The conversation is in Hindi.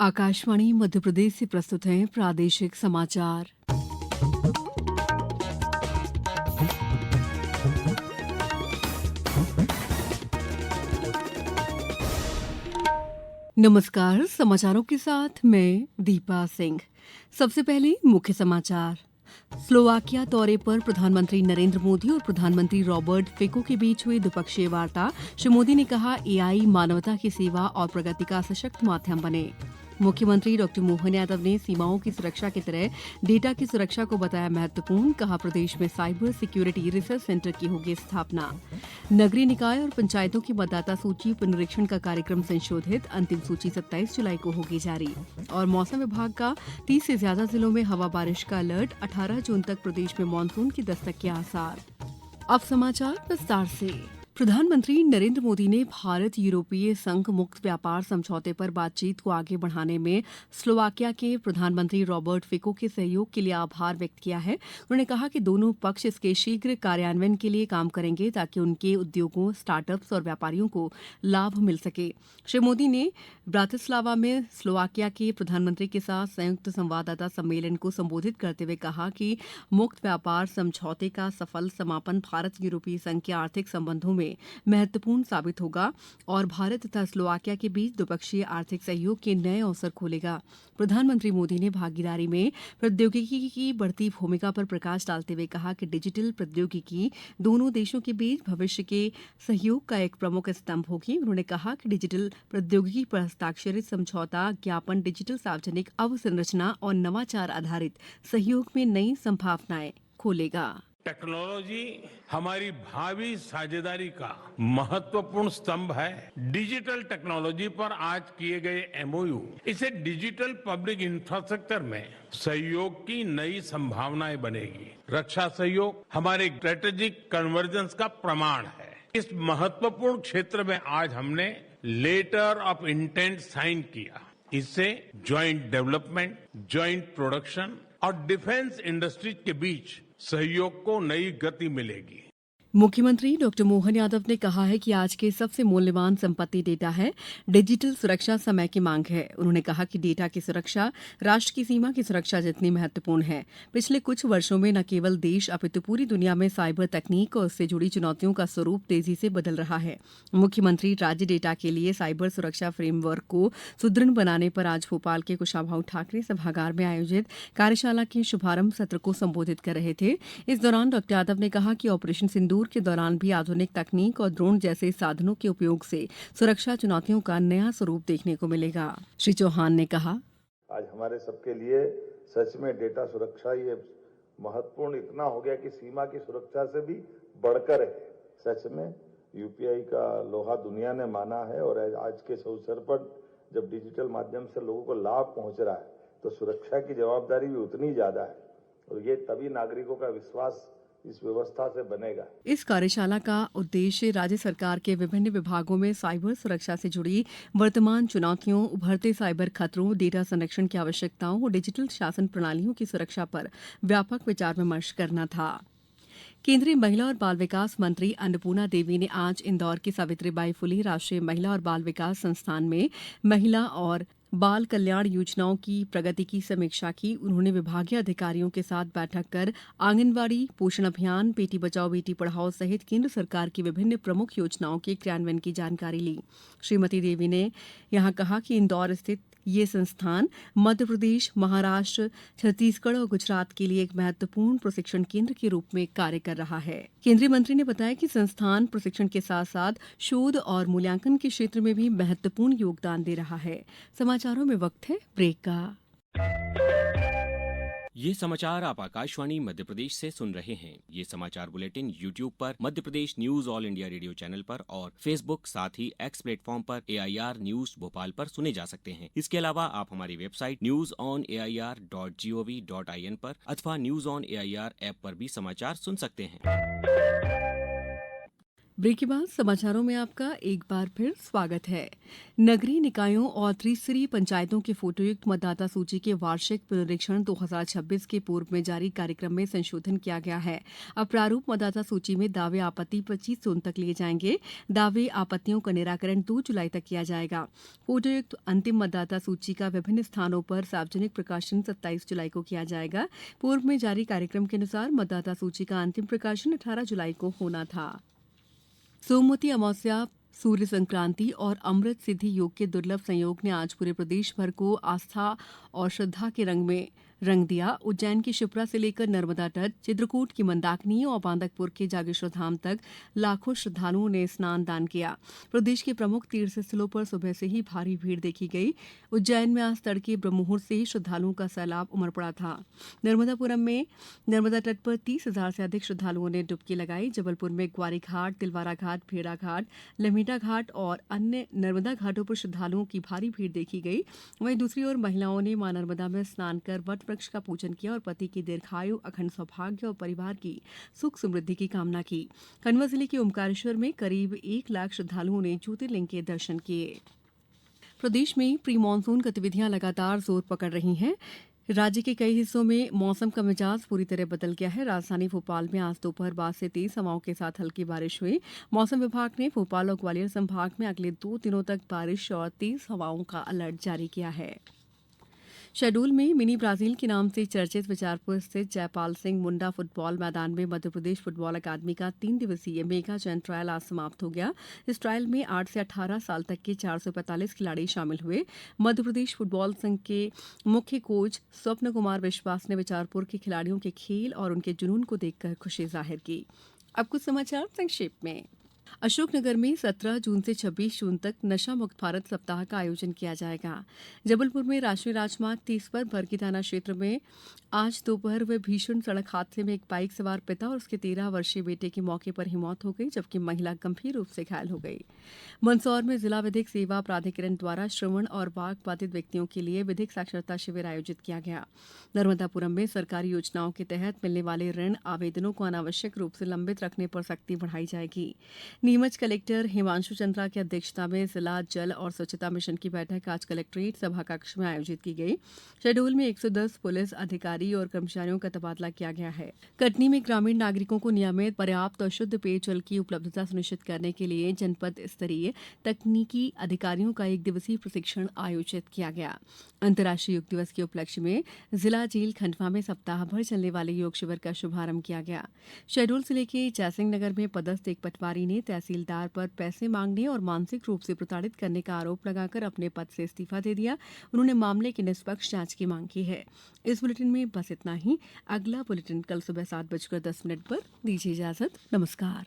आकाशवाणी मध्य प्रदेश से प्रस्तुत हैं प्रादेशिक समाचार। नमस्कार, समाचारों के साथ मैं दीपा सिंह। सबसे पहले मुख्य समाचार। स्लोवाकिया दौरे पर प्रधानमंत्री नरेंद्र मोदी और प्रधानमंत्री रॉबर्ट फिको के बीच हुई द्विपक्षीय वार्ता। श्री मोदी ने कहा, एआई मानवता की सेवा और प्रगति का सशक्त माध्यम बने। मुख्यमंत्री डॉ मोहन यादव ने सीमाओं की सुरक्षा की तरह डेटा की सुरक्षा को बताया महत्वपूर्ण। कहा, प्रदेश में साइबर सिक्योरिटी रिसर्च सेंटर की होगी स्थापना। नगरीय निकाय और पंचायतों की मतदाता सूची पुनरीक्षण का कार्यक्रम संशोधित। अंतिम सूची 27 जुलाई को होगी जारी। और मौसम विभाग का 30 से ज्यादा जिलों में हवा बारिश का अलर्ट। 18 जून तक प्रदेश में मानसून की दस्तक के आसार। अब समाचार विस्तार से। प्रधानमंत्री नरेंद्र मोदी ने भारत यूरोपीय संघ मुक्त व्यापार समझौते पर बातचीत को आगे बढ़ाने में स्लोवाकिया के प्रधानमंत्री रॉबर्ट फिको के सहयोग के लिए आभार व्यक्त किया है। उन्होंने कहा कि दोनों पक्ष इसके शीघ्र कार्यान्वयन के लिए काम करेंगे ताकि उनके उद्योगों, स्टार्टअप्स और व्यापारियों को लाभ मिल सके। श्री मोदी ने ब्रातिस्लावा में स्लोवाकिया के प्रधानमंत्री के साथ संयुक्त संवाददाता सम्मेलन को संबोधित करते हुए कहा कि मुक्त व्यापार समझौते का सफल समापन भारत यूरोपीय संघ के आर्थिक संबंधों में महत्वपूर्ण साबित होगा और भारत तथा स्लोवाकिया के बीच द्विपक्षीय आर्थिक सहयोग के नए अवसर खोलेगा। प्रधानमंत्री मोदी ने भागीदारी में प्रौद्योगिकी की बढ़ती भूमिका पर प्रकाश डालते हुए कहा कि डिजिटल प्रौद्योगिकी दोनों देशों के बीच भविष्य के सहयोग का एक प्रमुख स्तंभ होगी। उन्होंने कहा कि डिजिटल प्रौद्योगिकी पर हस्ताक्षरित समझौता ज्ञापन डिजिटल सार्वजनिक अवसंरचना और नवाचार आधारित सहयोग में नई संभावनाएं खोलेगा। टेक्नोलॉजी हमारी भावी साझेदारी का महत्वपूर्ण स्तंभ है। डिजिटल टेक्नोलॉजी पर आज किए गए एमओयू इसे डिजिटल पब्लिक इंफ्रास्ट्रक्चर में सहयोग की नई संभावनाएं बनेगी। रक्षा सहयोग हमारे स्ट्रेटेजिक कन्वर्जेंस का प्रमाण है। इस महत्वपूर्ण क्षेत्र में आज हमने लेटर ऑफ इंटेंट साइन किया। इससे ज्वाइंट डेवलपमेंट, ज्वाइंट प्रोडक्शन और डिफेंस इंडस्ट्रीज के बीच सहयोग को नई गति मिलेगी। मुख्यमंत्री डॉ मोहन यादव ने कहा है कि आज के सबसे मूल्यवान संपत्ति डेटा है। डिजिटल सुरक्षा समय की मांग है। उन्होंने कहा कि डेटा की सुरक्षा राष्ट्र की सीमा की सुरक्षा जितनी महत्वपूर्ण है। पिछले कुछ वर्षों में न केवल देश अपितु पूरी दुनिया में साइबर तकनीक और उससे जुड़ी चुनौतियों का स्वरूप तेजी से बदल रहा है। मुख्यमंत्री राज्य डेटा के लिए साइबर सुरक्षा फ्रेमवर्क को सुदृढ़ बनाने पर आज भोपाल के कुशाभाऊ ठाकरे सभागार में आयोजित कार्यशाला के शुभारंभ सत्र को संबोधित कर रहे थे। इस दौरान डॉ यादव ने कहा कि ऑपरेशन सिंदूर के दौरान भी आधुनिक तकनीक और ड्रोन जैसे साधनों के उपयोग से सुरक्षा चुनौतियों का नया स्वरूप देखने को मिलेगा। श्री चौहान ने कहा, आज हमारे सबके लिए सच में डेटा सुरक्षा ये महत्वपूर्ण इतना हो गया कि सीमा की सुरक्षा से भी बढ़कर है। सच में यूपीआई का लोहा दुनिया ने माना है और आज के अवसर पर जब डिजिटल माध्यम से लोगों को लाभ पहुंच रहा है तो सुरक्षा की जवाबदारी भी उतनी ज्यादा है और ये तभी नागरिकों का विश्वास इस व्यवस्था से बनेगा। इस कार्यशाला का उद्देश्य राज्य सरकार के विभिन्न विभागों में साइबर सुरक्षा से जुड़ी वर्तमान चुनौतियों, उभरते साइबर खतरों, डेटा संरक्षण की आवश्यकताओं और डिजिटल शासन प्रणालियों की सुरक्षा पर व्यापक विचार विमर्श करना था। केंद्रीय महिला और बाल विकास मंत्री अन्नपूर्णा देवी ने आज इंदौर की सावित्रीबाई फुले राष्ट्रीय महिला और बाल विकास संस्थान में महिला और बाल कल्याण योजनाओं की प्रगति की समीक्षा की। उन्होंने विभागीय अधिकारियों के साथ बैठक कर आंगनबाड़ी, पोषण अभियान, बेटी बचाओ बेटी पढ़ाओ सहित केंद्र सरकार की विभिन्न प्रमुख योजनाओं के क्रियान्वयन की जानकारी ली। श्रीमती देवी ने यहां कहा कि इंदौर स्थित ये संस्थान मध्य प्रदेश, महाराष्ट्र, छत्तीसगढ़ और गुजरात के लिए एक महत्वपूर्ण प्रशिक्षण केंद्र के रूप में कार्य कर रहा है। केंद्रीय मंत्री ने बताया कि संस्थान प्रशिक्षण के साथ साथ शोध और मूल्यांकन के क्षेत्र में भी महत्वपूर्ण योगदान दे रहा है। समाचारों में वक्त है ब्रेक का। ये समाचार आप आकाशवाणी मध्य प्रदेश से सुन रहे हैं। ये समाचार बुलेटिन YouTube पर Madhya Pradesh news All India Radio channel पर और Facebook साथ ही X प्लेटफॉर्म पर AIR न्यूज भोपाल पर सुने जा सकते हैं। इसके अलावा आप हमारी वेबसाइट newsonair.gov.in पर अथवा न्यूज ऑन AIR ऐप पर भी समाचार सुन सकते हैं। ब्रेक के बाद समाचारों में आपका एक बार फिर स्वागत है। नगरीय निकायों और त्रिस्तरीय पंचायतों के फोटोयुक्त मतदाता सूची के वार्षिक पुनरीक्षण 2026 के पूर्व में जारी कार्यक्रम में संशोधन किया गया है। अब प्रारूप मतदाता सूची में दावे आपत्ति 25 जून तक लिए जाएंगे। दावे आपत्तियों का निराकरण 2 जुलाई तक किया जाएगा। फोटोयुक्त अंतिम मतदाता सूची का विभिन्न स्थानों पर सार्वजनिक प्रकाशन 27 जुलाई को किया जाएगा। पूर्व में जारी कार्यक्रम के अनुसार मतदाता सूची का अंतिम प्रकाशन 18 जुलाई को होना था। सोमवती अमावस्या, सूर्य संक्रांति और अमृत सिद्धि योग के दुर्लभ संयोग ने आज पूरे प्रदेश भर को आस्था और श्रद्धा के रंग में रंग दिया। उज्जैन की शिप्रा से लेकर नर्मदा तट, चित्रकूट की मंदाकिनी और बांदकपुर के जागेश्वर धाम तक लाखों श्रद्धालुओं ने स्नान दान किया। प्रदेश के प्रमुख तीर्थ स्थलों पर सुबह से ही भारी भीड़ देखी गई। उज्जैन में आज तड़के ब्रह्ममुहूर्त से ही श्रद्धालुओं का सैलाब उमड़ पड़ा था। नर्मदापुरम में नर्मदा तट पर 30,000 से अधिक श्रद्धालुओं ने डुबकी लगाई। जबलपुर में ग्वारी घाट, तिलवारा घाट, भेड़ा घाट, लम्हेटा घाट और अन्य नर्मदा घाटों पर श्रद्धालुओं की भारी भीड़ देखी गई। वहीं दूसरी ओर महिलाओं ने मां नर्मदा में स्नान कर वट वृक्ष का पूजन किया और पति की दीर्घायु, अखंड सौभाग्य और परिवार की सुख समृद्धि की कामना की। खंडवा जिले के ओमकारेश्वर में करीब 1 लाख श्रद्धालुओं ने ज्योतिर्लिंग के दर्शन किए। प्रदेश में प्री मानसून गतिविधियां लगातार जोर पकड़ रही हैं। राज्य के कई हिस्सों में मौसम का मिजाज पूरी तरह बदल गया है। राजधानी भोपाल में आज दोपहर बाद से तेज हवाओं के साथ हल्की बारिश हुई। मौसम विभाग ने भोपाल और ग्वालियर संभाग में अगले 2 दिनों तक बारिश और तेज हवाओं का अलर्ट जारी किया है। शहडोल में मिनी ब्राजील के नाम से चर्चित विचारपुर स्थित जयपाल सिंह मुंडा फुटबॉल मैदान में मध्यप्रदेश फुटबॉल अकादमी का 3 दिवसीय मेगा जन ट्रायल आज समाप्त हो गया। इस ट्रायल में 8 से 18 साल तक के 445 खिलाड़ी शामिल हुए। मध्यप्रदेश फुटबॉल संघ के मुख्य कोच स्वप्न कुमार विश्वास ने विचारपुर के खिलाड़ियों के खेल और उनके जुनून को देखकर खुशी जाहिर की। अब कुछ समाचार संक्षेप में। अशोकनगर में 17 जून से 26 जून तक नशा मुक्त भारत सप्ताह का आयोजन किया जाएगा। जबलपुर में राष्ट्रीय राजमार्ग 30 पर बरगी थाना क्षेत्र में आज दोपहर हुए भीषण सड़क हादसे में एक बाइक सवार पिता और उसके 13 वर्षीय बेटे की मौके पर ही मौत हो गई, जबकि महिला गंभीर रूप से घायल हो गई। मंदसौर में जिला विधिक सेवा प्राधिकरण द्वारा श्रवण और वाक बाधित व्यक्तियों के लिए विधिक साक्षरता शिविर आयोजित किया गया। नर्मदापुरम में सरकारी योजनाओं के तहत मिलने वाले ऋण आवेदनों को अनावश्यक रूप से लंबित रखने पर सख्ती बढ़ाई जाएगी। नीमच कलेक्टर हिमांशु चंद्रा की अध्यक्षता में जिला जल और स्वच्छता मिशन की बैठक आज कलेक्ट्रेट सभा कक्ष में आयोजित की गई। शहडोल में 110 पुलिस अधिकारी और कर्मचारियों का तबादला किया गया है। कटनी में ग्रामीण नागरिकों को नियमित, पर्याप्त और शुद्ध पेयजल की उपलब्धता सुनिश्चित करने के लिए जनपद स्तरीय तकनीकी अधिकारियों का 1 दिवसीय प्रशिक्षण आयोजित किया गया। अंतर्राष्ट्रीय योग दिवस के उपलक्ष्य में जिला जेल खंडवा में सप्ताह भर चलने वाले योग शिविर का शुभारंभ किया गया। शहडोल जिले के जयसिंह नगर में पदस्थ एक पटवारी ने तहसीलदार पर पैसे मांगने और मानसिक रूप से प्रताड़ित करने का आरोप लगाकर अपने पद से इस्तीफा दे दिया। उन्होंने मामले की निष्पक्ष जांच की मांग की है। इस बुलेटिन में बस इतना ही। अगला बुलेटिन कल सुबह 7:10 पर दीजिए इजाजत। नमस्कार।